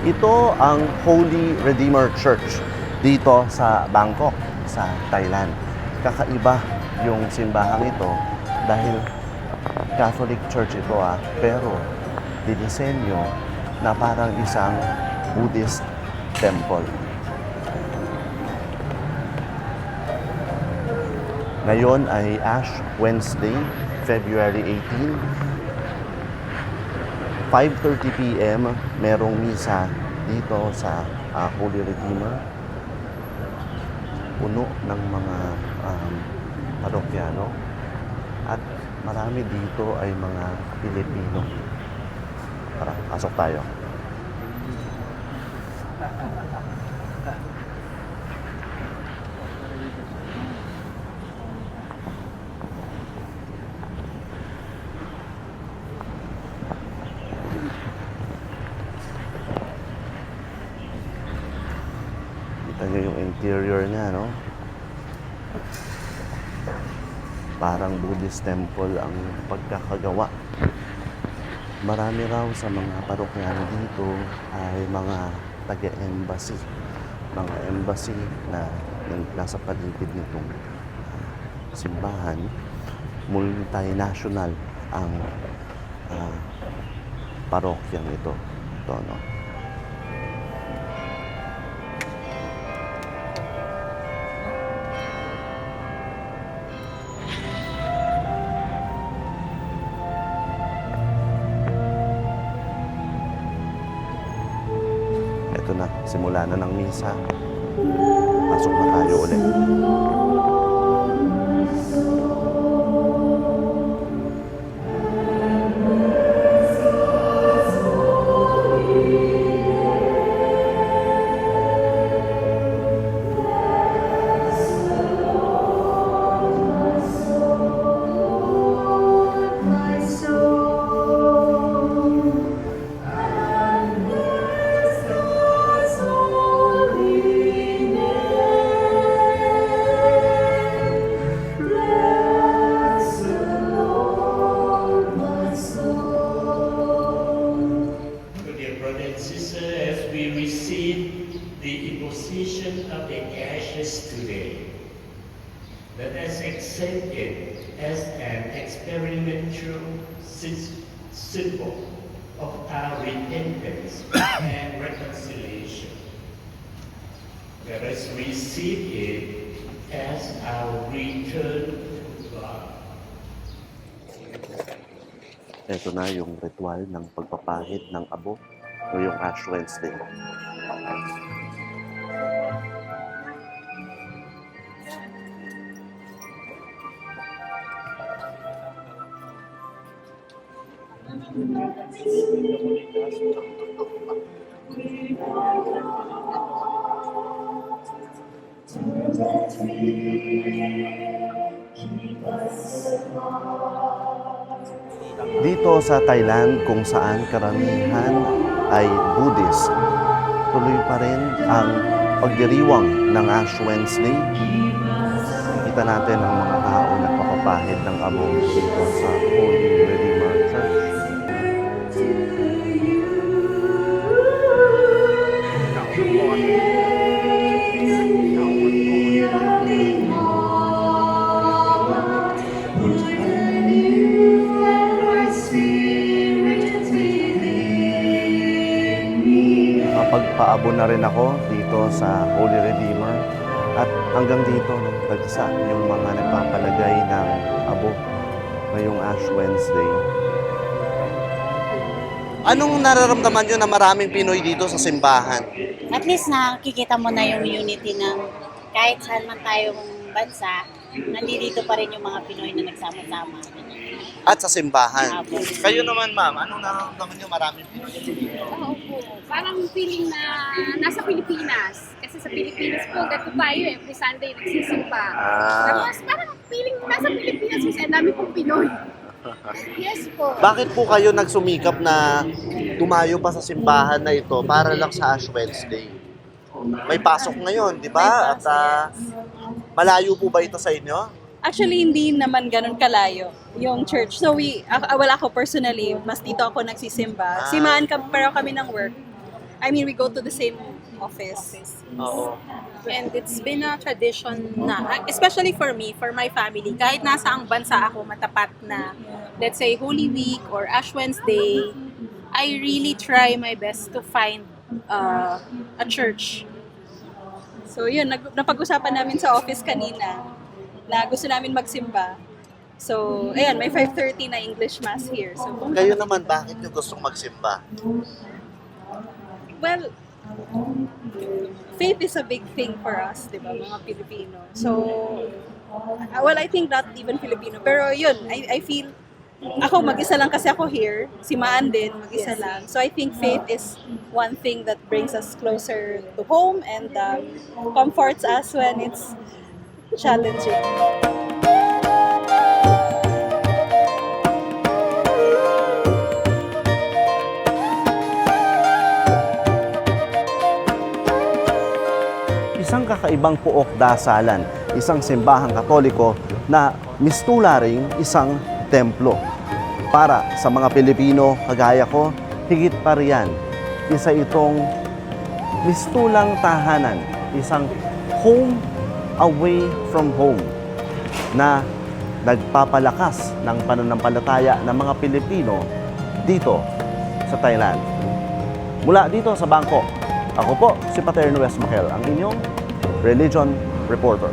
Ito ang Holy Redeemer Church dito sa Bangkok, sa Thailand. Kakaiba yung simbahang ito dahil Catholic Church ito pero dinisenyo na parang isang Buddhist temple. Ngayon ay Ash Wednesday, February 18. 5:30 p.m. merong misa dito sa Holy Redeemer. Puno ng mga parokyano at marami dito ay mga Pilipino. Tara, pasok tayo. Kita nyo yung interior niya, no? Parang Buddhist temple ang pagkakagawa. Marami raw sa mga parokyano dito ay mga taga-embassy. Mga embassy na nasa paligid nitong simbahan. Multinational ang parokyang ito. Ito, no? Ito na, simula na ng misa. Pasok na tayo ulit. Of the ashes today. Let us accept it as an experimental symbol of our repentance and reconciliation. Let us receive it as our return to God. Ito na yung ritual ng pagpapahid ng abo ngayong Ash Wednesday. Dito sa Thailand, kung saan karamihan ay Buddhist, tuloy pa rin ang pagdiriwang ng Ash Wednesday. Kita natin ang mga tao nagpapapahid ng abo dito sa Holy Redeemer Church. Pagpaabo na rin ako dito sa Holy Redeemer at hanggang dito nagtagsa yung mga nagpapalagay ng abo ngayong Ash Wednesday. Anong nararamdaman nyo na maraming Pinoy dito sa simbahan? At least nakikita mo na yung unity ng kahit saan man tayong bansa, nandito pa rin yung mga Pinoy na nagsama-sama. At sa simbahan. Apo. Kayo naman, ma'am, anong nararamdaman nyo maraming Pinoy dito? Oo po. Parang feeling na nasa Pilipinas. Kasi sa Pilipinas po, gato tayo every Sunday nagsisimba. Tapos parang feeling nasa Pilipinas kasi ang dami pong Pinoy. Yes po. Bakit po kayo nagsumikap na tumayo pa sa simbahan na ito para lang sa Ash Wednesday? May pasok ngayon, di ba? At malayo po ba ito sa inyo? Actually, hindi naman ganun kalayo yung church. So, wala ako personally, mas dito ako nagsisimba. Simaan pero kami ng work I mean, we go to the same office. Oo. And it's been a tradition na, especially for me, for my family, kahit nasa ang bansa ako matapat na, let's say, Holy Week or Ash Wednesday, I really try my best to find a church. So yun, napag-usapan namin sa office kanina na gusto namin magsimba. So, ayan, may 5:30 na English Mass here. So, Kayo naman, bakit nyo gustong magsimba? well, faith is a big thing for us, di ba, mga Pilipino. So, well, I think not even Filipino. Pero yun, I feel, ako mag-isa lang kasi ako here, si Maan din, mag-isa lang. So I think faith is one thing that brings us closer to home and comforts us when it's challenging. Isang kakaibang puok dasalan, isang simbahang katoliko na mistula ring isang templo. Para sa mga Pilipino kagaya ko, higit pa riyan, isa itong mistulang tahanan, isang home away from home na nagpapalakas ng pananampalataya ng mga Pilipino dito sa Thailand. Mula dito sa Bangkok, ako po si Paterno West Makel, ang inyong religion reporter.